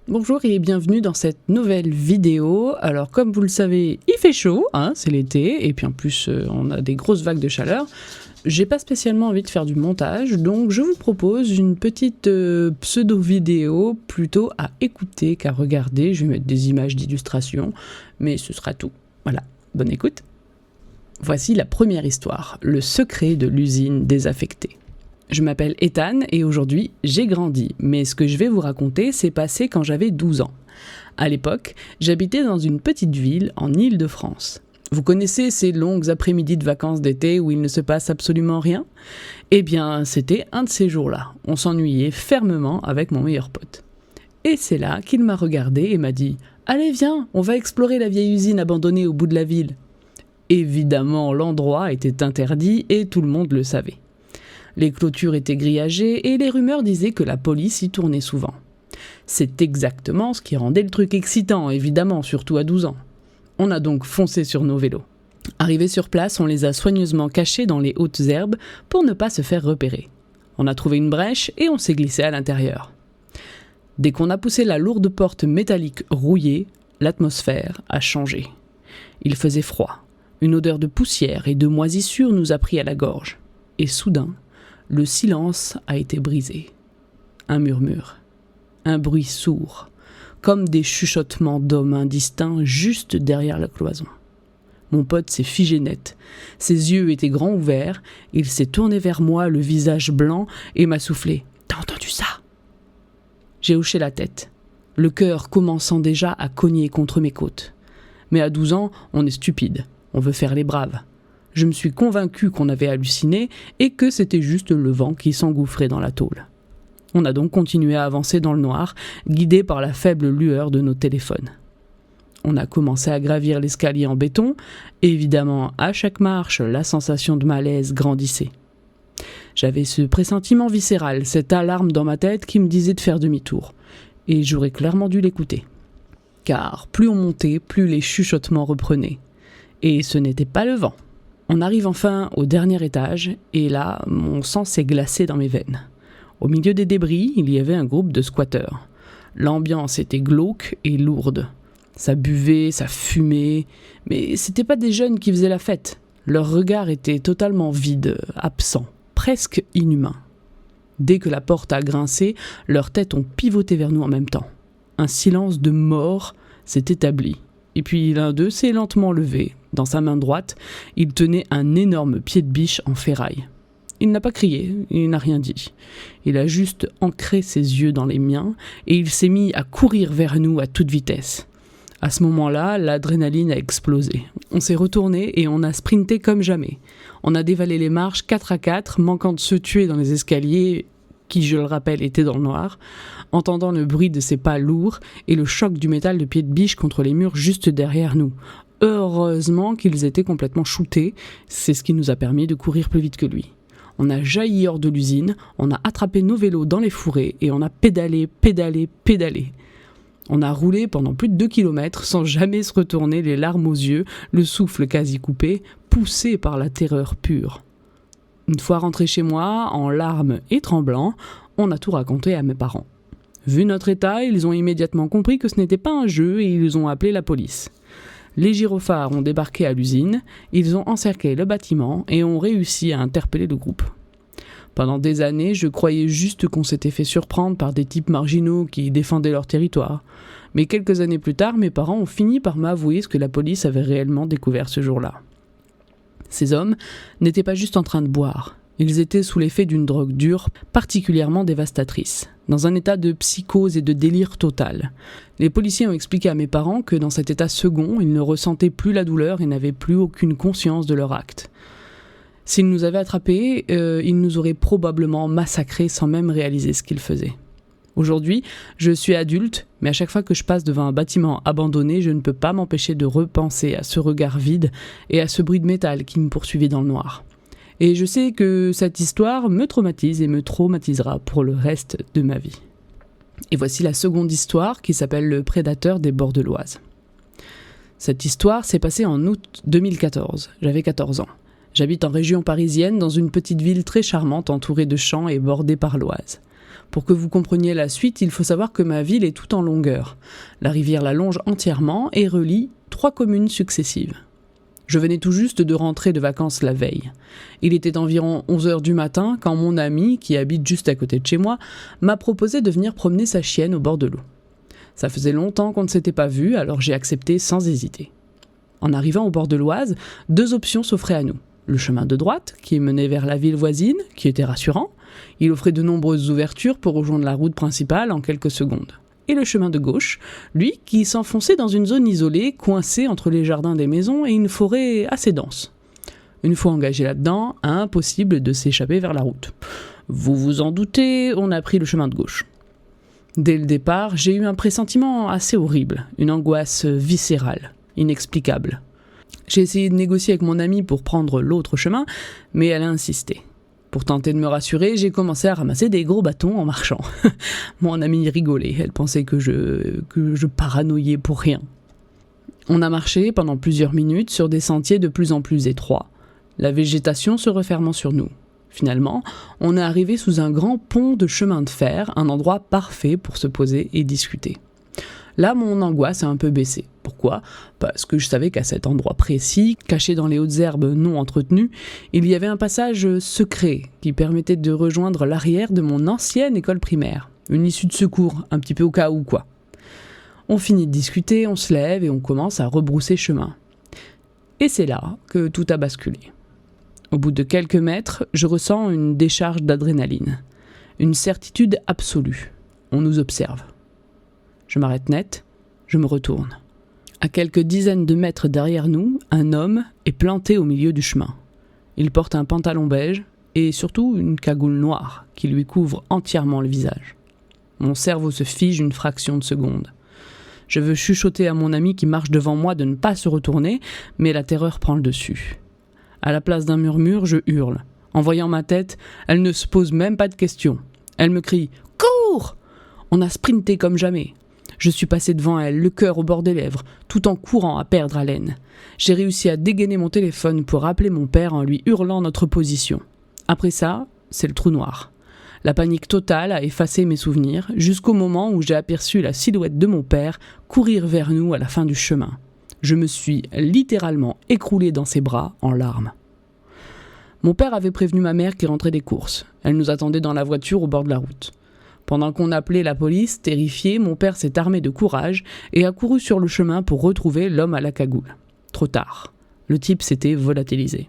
Bonjour et bienvenue dans cette nouvelle vidéo. Alors comme vous le savez, il fait chaud, c'est l'été, et puis en plus on a des grosses vagues de chaleur. J'ai pas spécialement envie de faire du montage, donc je vous propose une petite pseudo-vidéo plutôt à écouter qu'à regarder. Je vais mettre des images d'illustration, mais ce sera tout. Voilà, bonne écoute. Voici la première histoire, le secret de l'usine désaffectée. Je m'appelle Ethan et aujourd'hui, j'ai grandi, mais ce que je vais vous raconter s'est passé quand j'avais 12 ans. À l'époque, j'habitais dans une petite ville en Île-de-France. Vous connaissez ces longues après-midi de vacances d'été où il ne se passe absolument rien ? Eh bien, c'était un de ces jours-là. On s'ennuyait fermement avec mon meilleur pote. Et c'est là qu'il m'a regardé et m'a dit « Allez, viens, on va explorer la vieille usine abandonnée au bout de la ville. » Évidemment, l'endroit était interdit et tout le monde le savait. Les clôtures étaient grillagées et les rumeurs disaient que la police y tournait souvent. C'est exactement ce qui rendait le truc excitant, évidemment, surtout à 12 ans. On a donc foncé sur nos vélos. Arrivés sur place, on les a soigneusement cachés dans les hautes herbes pour ne pas se faire repérer. On a trouvé une brèche et on s'est glissé à l'intérieur. Dès qu'on a poussé la lourde porte métallique rouillée, l'atmosphère a changé. Il faisait froid. Une odeur de poussière et de moisissure nous a pris à la gorge. Et soudain, le silence a été brisé. Un murmure, un bruit sourd, comme des chuchotements d'hommes indistincts juste derrière la cloison. Mon pote s'est figé net. Ses yeux étaient grands ouverts, il s'est tourné vers moi, le visage blanc, et m'a soufflé « T'as entendu ça ?» J'ai hoché la tête, le cœur commençant déjà à cogner contre mes côtes. Mais à 12 ans, on est stupide, on veut faire les braves. Je me suis convaincu qu'on avait halluciné et que c'était juste le vent qui s'engouffrait dans la tôle. On a donc continué à avancer dans le noir, guidés par la faible lueur de nos téléphones. On a commencé à gravir l'escalier en béton, et évidemment, à chaque marche, la sensation de malaise grandissait. J'avais ce pressentiment viscéral, cette alarme dans ma tête qui me disait de faire demi-tour, et j'aurais clairement dû l'écouter. Car plus on montait, plus les chuchotements reprenaient. Et ce n'était pas le vent. On arrive enfin au dernier étage, et là, mon sang s'est glacé dans mes veines. Au milieu des débris, il y avait un groupe de squatteurs. L'ambiance était glauque et lourde. Ça buvait, ça fumait, mais c'était pas des jeunes qui faisaient la fête. Leur regard était totalement vide, absent, presque inhumain. Dès que la porte a grincé, leurs têtes ont pivoté vers nous en même temps. Un silence de mort s'est établi. Et puis l'un d'eux s'est lentement levé. Dans sa main droite, il tenait un énorme pied de biche en ferraille. Il n'a pas crié, il n'a rien dit. Il a juste ancré ses yeux dans les miens et il s'est mis à courir vers nous à toute vitesse. À ce moment-là, l'adrénaline a explosé. On s'est retourné et on a sprinté comme jamais. On a dévalé les marches 4 à 4, manquant de se tuer dans les escaliers qui, je le rappelle, étaient dans le noir, entendant le bruit de ses pas lourds et le choc du métal de pied de biche contre les murs juste derrière nous. Heureusement qu'ils étaient complètement shootés, c'est ce qui nous a permis de courir plus vite que lui. On a jailli hors de l'usine, on a attrapé nos vélos dans les fourrés et on a pédalé. On a roulé pendant plus de 2 kilomètres sans jamais se retourner, les larmes aux yeux, le souffle quasi coupé, poussé par la terreur pure. Une fois rentré chez moi, en larmes et tremblant, on a tout raconté à mes parents. Vu notre état, ils ont immédiatement compris que ce n'était pas un jeu et ils ont appelé la police. Les gyrophares ont débarqué à l'usine, ils ont encerclé le bâtiment et ont réussi à interpeller le groupe. Pendant des années, je croyais juste qu'on s'était fait surprendre par des types marginaux qui défendaient leur territoire. Mais quelques années plus tard, mes parents ont fini par m'avouer ce que la police avait réellement découvert ce jour-là. Ces hommes n'étaient pas juste en train de boire. Ils étaient sous l'effet d'une drogue dure, particulièrement dévastatrice, dans un état de psychose et de délire total. Les policiers ont expliqué à mes parents que dans cet état second, ils ne ressentaient plus la douleur et n'avaient plus aucune conscience de leur acte. S'ils nous avaient attrapés, ils nous auraient probablement massacrés sans même réaliser ce qu'ils faisaient. Aujourd'hui, je suis adulte, mais à chaque fois que je passe devant un bâtiment abandonné, je ne peux pas m'empêcher de repenser à ce regard vide et à ce bruit de métal qui me poursuivait dans le noir. Et je sais que cette histoire me traumatise et me traumatisera pour le reste de ma vie. Et voici la seconde histoire qui s'appelle Le prédateur des bords de l'Oise. Cette histoire s'est passée en août 2014. J'avais 14 ans. J'habite en région parisienne dans une petite ville très charmante entourée de champs et bordée par l'Oise. Pour que vous compreniez la suite, il faut savoir que ma ville est tout en longueur. La rivière la longe entièrement et relie 3 communes successives. Je venais tout juste de rentrer de vacances la veille. Il était environ 11h du matin quand mon ami, qui habite juste à côté de chez moi, m'a proposé de venir promener sa chienne au bord de l'eau. Ça faisait longtemps qu'on ne s'était pas vu, alors j'ai accepté sans hésiter. En arrivant au bord de l'Oise, 2 options s'offraient à nous. Le chemin de droite, qui menait vers la ville voisine, qui était rassurant. Il offrait de nombreuses ouvertures pour rejoindre la route principale en quelques secondes. Et le chemin de gauche, lui, qui s'enfonçait dans une zone isolée, coincée entre les jardins des maisons et une forêt assez dense. Une fois engagé là-dedans, impossible de s'échapper vers la route. Vous vous en doutez, on a pris le chemin de gauche. Dès le départ, j'ai eu un pressentiment assez horrible, une angoisse viscérale, inexplicable. J'ai essayé de négocier avec mon amie pour prendre l'autre chemin, mais elle a insisté. Pour tenter de me rassurer, j'ai commencé à ramasser des gros bâtons en marchant. Mon amie rigolait, elle pensait que je paranoïais pour rien. On a marché pendant plusieurs minutes sur des sentiers de plus en plus étroits, la végétation se refermant sur nous. Finalement, on est arrivé sous un grand pont de chemin de fer, un endroit parfait pour se poser et discuter. Là, mon angoisse a un peu baissé. Pourquoi ? Parce que je savais qu'à cet endroit précis, caché dans les hautes herbes non entretenues, il y avait un passage secret qui permettait de rejoindre l'arrière de mon ancienne école primaire. Une issue de secours, un petit peu au cas où quoi. On finit de discuter, on se lève et on commence à rebrousser chemin. Et c'est là que tout a basculé. Au bout de quelques mètres, je ressens une décharge d'adrénaline. Une certitude absolue. On nous observe. Je m'arrête net, je me retourne. À quelques dizaines de mètres derrière nous, un homme est planté au milieu du chemin. Il porte un pantalon beige et surtout une cagoule noire qui lui couvre entièrement le visage. Mon cerveau se fige une fraction de seconde. Je veux chuchoter à mon ami qui marche devant moi de ne pas se retourner, mais la terreur prend le dessus. À la place d'un murmure, je hurle. En voyant ma tête, elle ne se pose même pas de questions. Elle me crie « Cours !» On a sprinté comme jamais. Je suis passé devant elle, le cœur au bord des lèvres, tout en courant à perdre haleine. J'ai réussi à dégainer mon téléphone pour appeler mon père en lui hurlant notre position. Après ça, c'est le trou noir. La panique totale a effacé mes souvenirs, jusqu'au moment où j'ai aperçu la silhouette de mon père courir vers nous à la fin du chemin. Je me suis littéralement écroulé dans ses bras en larmes. Mon père avait prévenu ma mère qui rentrait des courses. Elle nous attendait dans la voiture au bord de la route. Pendant qu'on appelait la police, terrifié, mon père s'est armé de courage et a couru sur le chemin pour retrouver l'homme à la cagoule. Trop tard. Le type s'était volatilisé.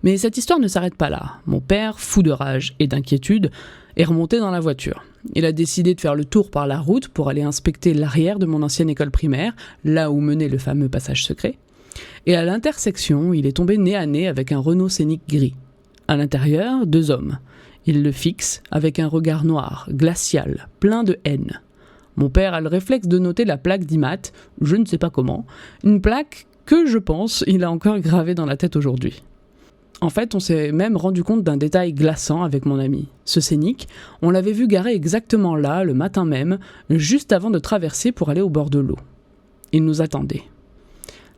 Mais cette histoire ne s'arrête pas là. Mon père, fou de rage et d'inquiétude, est remonté dans la voiture. Il a décidé de faire le tour par la route pour aller inspecter l'arrière de mon ancienne école primaire, là où menait le fameux passage secret. Et à l'intersection, il est tombé nez à nez avec un Renault Scénic gris. À l'intérieur, 2 hommes. Il le fixe avec un regard noir, glacial, plein de haine. Mon père a le réflexe de noter la plaque d'IMAT, je ne sais pas comment, une plaque que, je pense, il a encore gravée dans la tête aujourd'hui. En fait, on s'est même rendu compte d'un détail glaçant avec mon ami. Ce Scénic, on l'avait vu garé exactement là, le matin même, juste avant de traverser pour aller au bord de l'eau. Il nous attendait.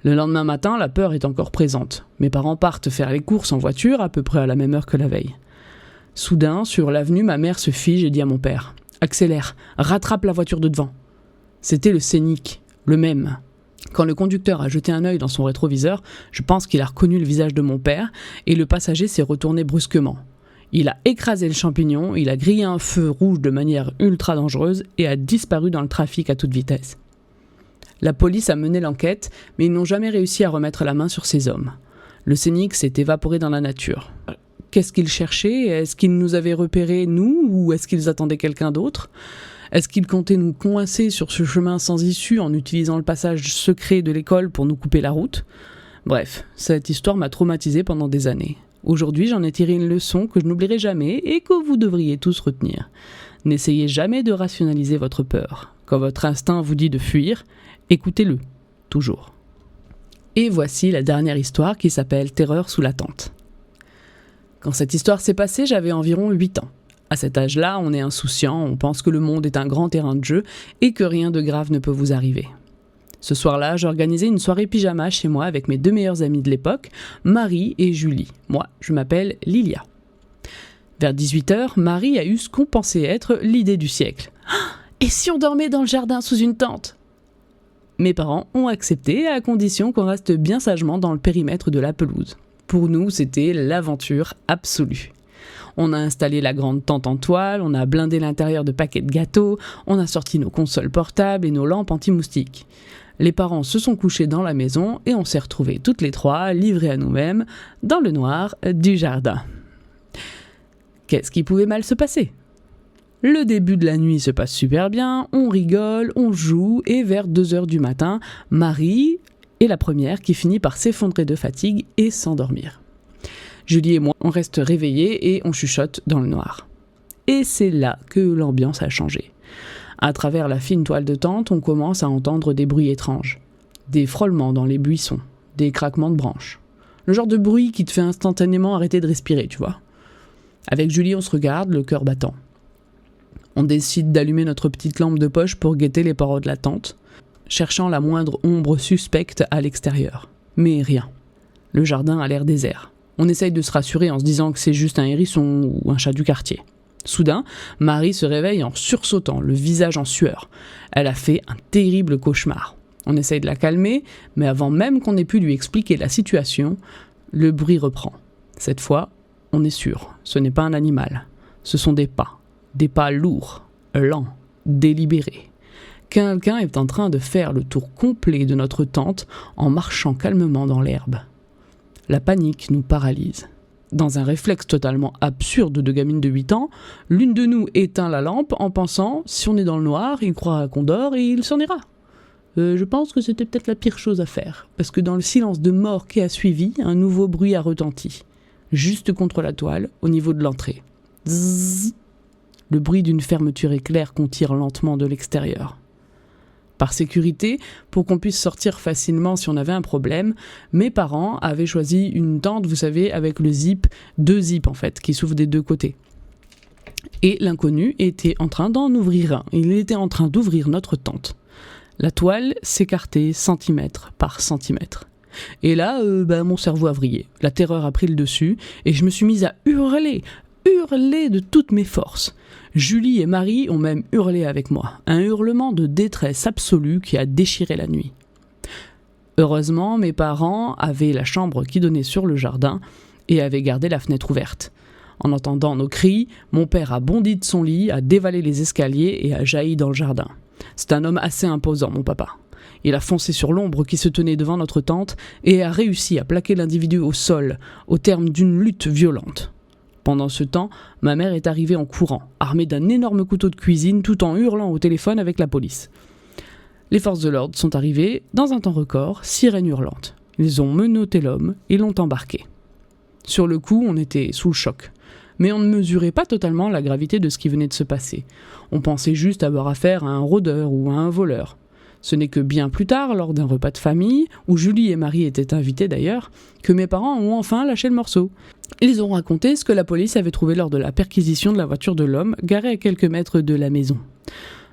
Le lendemain matin, la peur est encore présente. Mes parents partent faire les courses en voiture à peu près à la même heure que la veille. Soudain, sur l'avenue, ma mère se fige et dit à mon père « Accélère, rattrape la voiture de devant !» C'était le Scénic, le même. Quand le conducteur a jeté un œil dans son rétroviseur, je pense qu'il a reconnu le visage de mon père et le passager s'est retourné brusquement. Il a écrasé le champignon, il a grillé un feu rouge de manière ultra dangereuse et a disparu dans le trafic à toute vitesse. La police a mené l'enquête, mais ils n'ont jamais réussi à remettre la main sur ces hommes. Le Scénic s'est évaporé dans la nature. Qu'est-ce qu'ils cherchaient ? Est-ce qu'ils nous avaient repérés, nous, ou est-ce qu'ils attendaient quelqu'un d'autre ? Est-ce qu'ils comptaient nous coincer sur ce chemin sans issue en utilisant le passage secret de l'école pour nous couper la route ? Bref, cette histoire m'a traumatisé pendant des années. Aujourd'hui, j'en ai tiré une leçon que je n'oublierai jamais et que vous devriez tous retenir. N'essayez jamais de rationaliser votre peur. Quand votre instinct vous dit de fuir, écoutez-le, toujours. Et voici la dernière histoire qui s'appelle « Terreur sous la tente ». Quand cette histoire s'est passée, j'avais environ 8 ans. À cet âge-là, on est insouciant, on pense que le monde est un grand terrain de jeu et que rien de grave ne peut vous arriver. Ce soir-là, j'organisais une soirée pyjama chez moi avec mes 2 meilleures amies de l'époque, Marie et Julie. Moi, je m'appelle Lilia. Vers 18h, Marie a eu ce qu'on pensait être l'idée du siècle. Et si on dormait dans le jardin sous une tente ? Mes parents ont accepté à condition qu'on reste bien sagement dans le périmètre de la pelouse. Pour nous, c'était l'aventure absolue. On a installé la grande tente en toile, on a blindé l'intérieur de paquets de gâteaux, on a sorti nos consoles portables et nos lampes anti-moustiques. Les parents se sont couchés dans la maison et on s'est retrouvés toutes les trois, livrés à nous-mêmes, dans le noir du jardin. Qu'est-ce qui pouvait mal se passer ? Le début de la nuit se passe super bien, on rigole, on joue, et vers 2h du matin, Marie est la première qui finit par s'effondrer de fatigue et s'endormir. Julie et moi, on reste réveillés et on chuchote dans le noir. Et c'est là que l'ambiance a changé. À travers la fine toile de tente, on commence à entendre des bruits étranges. Des frôlements dans les buissons, des craquements de branches. Le genre de bruit qui te fait instantanément arrêter de respirer, tu vois. Avec Julie, on se regarde, le cœur battant. On décide d'allumer notre petite lampe de poche pour guetter les parois de la tente, cherchant la moindre ombre suspecte à l'extérieur. Mais rien. Le jardin a l'air désert. On essaye de se rassurer en se disant que c'est juste un hérisson ou un chat du quartier. Soudain, Marie se réveille en sursautant, le visage en sueur. Elle a fait un terrible cauchemar. On essaye de la calmer, mais avant même qu'on ait pu lui expliquer la situation, le bruit reprend. Cette fois, on est sûr, ce n'est pas un animal. Ce sont des pas lourds, lents, délibérés. Quelqu'un est en train de faire le tour complet de notre tente en marchant calmement dans l'herbe. La panique nous paralyse. Dans un réflexe totalement absurde de gamine de 8 ans, l'une de nous éteint la lampe en pensant « si on est dans le noir, il croira qu'on dort et il s'en ira ». Je pense que c'était peut-être la pire chose à faire, parce que dans le silence de mort qui a suivi, un nouveau bruit a retenti. Juste contre la toile, au niveau de l'entrée. Zzz. Le bruit d'une fermeture éclair qu'on tire lentement de l'extérieur. Par sécurité, pour qu'on puisse sortir facilement si on avait un problème, mes parents avaient choisi une tente, vous savez, avec le zip, 2 zips en fait, qui s'ouvrent des 2 côtés. Et l'inconnu était en train d'en ouvrir un. Il était en train d'ouvrir notre tente. La toile s'écartait centimètre par centimètre. Et là, mon cerveau a vrillé. La terreur a pris le dessus et je me suis mise à hurler de toutes mes forces. Julie et Marie ont même hurlé avec moi. Un hurlement de détresse absolue qui a déchiré la nuit. Heureusement, mes parents avaient la chambre qui donnait sur le jardin et avaient gardé la fenêtre ouverte. En entendant nos cris, mon père a bondi de son lit, a dévalé les escaliers et a jailli dans le jardin. C'est un homme assez imposant, mon papa. Il a foncé sur l'ombre qui se tenait devant notre tente et a réussi à plaquer l'individu au sol, au terme d'une lutte violente. Pendant ce temps, ma mère est arrivée en courant, armée d'un énorme couteau de cuisine, tout en hurlant au téléphone avec la police. Les forces de l'ordre sont arrivées, dans un temps record, sirène hurlante. Ils ont menotté l'homme et l'ont embarqué. Sur le coup, on était sous le choc. Mais on ne mesurait pas totalement la gravité de ce qui venait de se passer. On pensait juste avoir affaire à un rôdeur ou à un voleur. Ce n'est que bien plus tard, lors d'un repas de famille, où Julie et Marie étaient invitées d'ailleurs, que mes parents ont enfin lâché le morceau. Ils ont raconté ce que la police avait trouvé lors de la perquisition de la voiture de l'homme, garée à quelques mètres de la maison.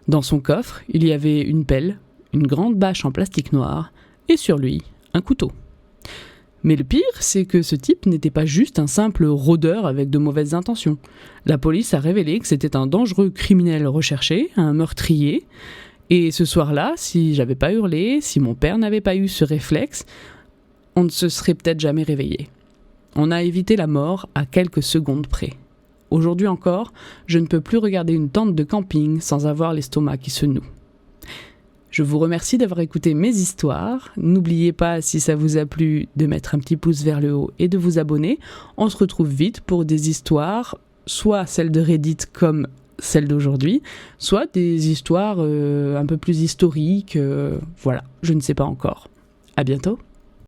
Dans son coffre, il y avait une pelle, une grande bâche en plastique noir, et sur lui, un couteau. Mais le pire, c'est que ce type n'était pas juste un simple rôdeur avec de mauvaises intentions. La police a révélé que c'était un dangereux criminel recherché, un meurtrier. Et ce soir-là, si j'avais pas hurlé, si mon père n'avait pas eu ce réflexe, on ne se serait peut-être jamais réveillé. On a évité la mort à quelques secondes près. Aujourd'hui encore, je ne peux plus regarder une tente de camping sans avoir l'estomac qui se noue. Je vous remercie d'avoir écouté mes histoires. N'oubliez pas, si ça vous a plu, de mettre un petit pouce vers le haut et de vous abonner. On se retrouve vite pour des histoires, soit celles de Reddit comme celle d'aujourd'hui, soit des histoires un peu plus historiques. Voilà, je ne sais pas encore. À bientôt.